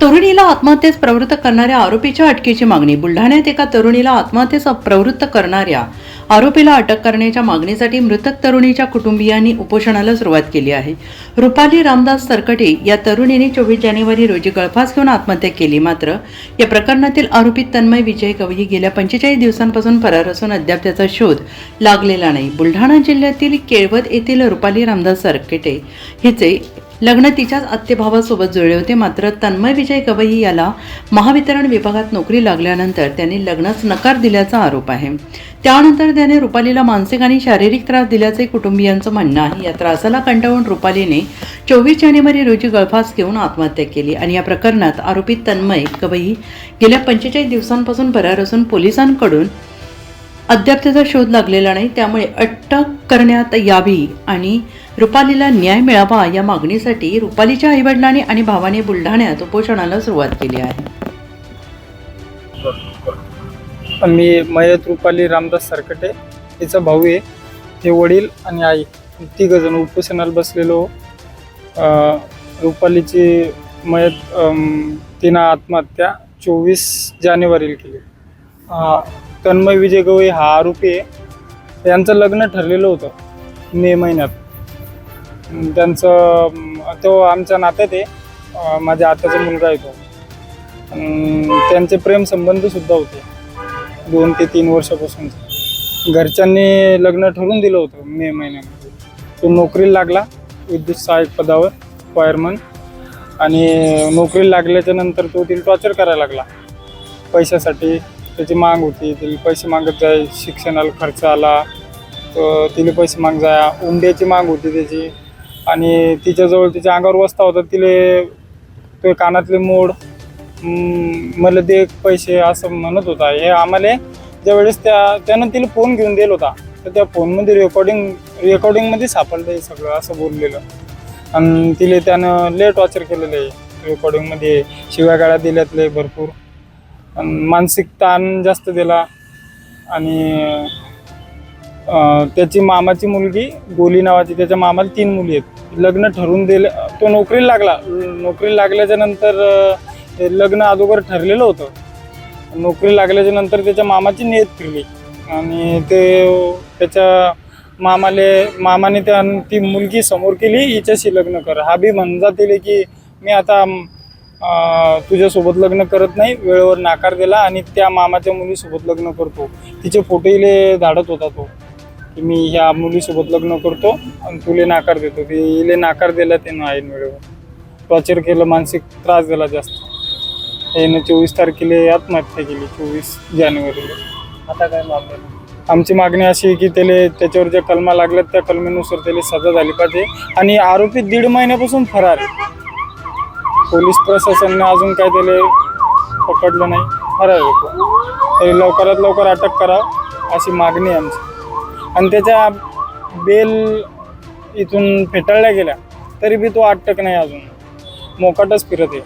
तरुणीला आत्महत्येस प्रवृत्त करणाऱ्या आरोपीच्या अटकेची मागणी. बुलढाण्यात एका तरुणीला आत्महत्येस प्रवृत्त करणाऱ्या आरोपीला अटक करण्याच्या मागणीसाठी मृतक तरुणीच्या कुटुंबियांनी उपोषणाला सुरुवात केली आहे. रुपाली रामदास सरकटे या तरुणीने 24 जानेवारी रोजी गळफास घेऊन आत्महत्या केली. मात्र या प्रकरणातील आरोपी तन्मय विजय गवई गेल्या 45 दिवसांपासून फरार असून अद्याप त्याचा शोध लागलेला नाही. बुलढाणा जिल्ह्यातील केळवद येथील रुपाली रामदास सरकटे हिचे लग्न तिच्याच आत्तेभावासोबत जुळले होते. मात्र तन्मय विजय गवई याला महावितरण विभागात नोकरी लागल्यानंतर त्याने लग्नास नकार दिल्याचा आरोप आहे. त्यानंतर त्याने रुपालीला मानसिक आणि शारीरिक त्रास दिल्याचे कुटुंबियांचं म्हणणं आहे. या त्रासाला कंटाळून रुपालीने 24 जानेवारी रोजी गळफास घेऊन आत्महत्या केली आणि या प्रकरणात आरोपी तन्मय गवई गेल्या 45 दिवसांपासून फरार असून पोलिसांकडून अद्याप त्याचा शोध लागलेला नाही. त्यामुळे अटक करण्यात यावी आणि रुपालीला न्याय मिळावा या मागणीसाठी रुपालीच्या आईवडिलांनी आणि भावाने बुलढाण्यात उपोषणाला सुरुवात केली आहे. मी मयत रुपाली रामदास सरकटे तिचा भाऊ आहे. ते वडील आणि आई तिघ जण उपोषणाला बसलेलो. रुपालीची मयत तिनं आत्महत्या 24 जानेवारीला केली. तन्मय विजय गवई हा आरोपी आहे. यांचं लग्न ठरलेलं होतं मे महिन्यात. तो आमच्या नात्यात आहे. माझ्या आत्याचा मुलगा आहे तो. त्यांचे प्रेम संबंध सुद्धा होते 2 ते 3 वर्षापासून. घरच्यांनी लग्न ठरवून दिलं होतं मे महिन्यामध्ये. तो नोकरीला लागला विद्युत सहाय्यक पदावर फायरमन. आणि नोकरीला लागल्याच्या नंतर तो तिला टॉर्चर करायला लागला पैशासाठी. त्याची माग होती, तिला पैसे मागत जाय, शिक्षणाला खर्च आला तर तिला पैसे माग जाय. उंड्याची माग होती त्याची. आणि तिच्याजवळ तिच्या अंगावर वस्ता होता. तिले तो कानातले मोड मला दे पैसे असं म्हणत होता. हे आम्हाला ज्यावेळेस त्यानं तिला फोन घेऊन दिला होता तर त्या फोनमध्ये रेकॉर्डिंगमध्ये सापडलं हे सगळं असं बोललेलं. आणि तिला त्यानं लय टॉर्चर केलेलं आहे. रेकॉर्डिंगमध्ये शिव्यागाळ्या दिल्यातले भरपूर. मानसिक ताण जास्त दिला. आणि त्याची मामाची मुलगी गोली नावाची, त्याच्या मामाला 3 मुली आहेत. लग्न ठरवून दिलं. तो नोकरीला लागला. नोकरीला लागल्याच्या नंतर लग्न अगोदर ठरलेलं होतं. नोकरी लागल्याच्या नंतर त्याच्या मामाची नियत फिरली आणि त्याच्या मामाने ती मुलगी समोर केली, हिच्याशी लग्न कर. हा बी म्हणत दिले की मी आता तुझ्यासोबत लग्न करत नाही. वेळेवर नाकार दिला आणि त्या मामाच्या मुलीसोबत लग्न करतो. तिचे फोटो इले धाडत होता तो की मी ह्या मुलीसोबत लग्न करतो आणि तुले नाकार देतो. ते इले नाकार दिला त्यानं ऐन वेळेवर. टॉर्चर केलं, मानसिक त्रास दिला जास्त. यानं 24 तारखेला आत्महत्या केली 24 जानेवारीला. आता काय मागणी? आमची मागणी अशी आहे की त्याच्यावर ज्या कलमा लागल्यात त्या कलमेनुसार त्याला सजा झाली पाहिजे. आणि आरोपी 1.5 महिन्यापासून फरार आहे. पोलीस प्रशासनाने अजून काय त्याला पकडलं नाही, फरार आहे. तरी लवकरात लवकर अटक करावं अशी मागणी आहे आमची. आणि त्याच्या बेल इथून फेटाळल्या गेल्या तरी बी तो अटक नाही, अजून मोकाटच फिरत आहे.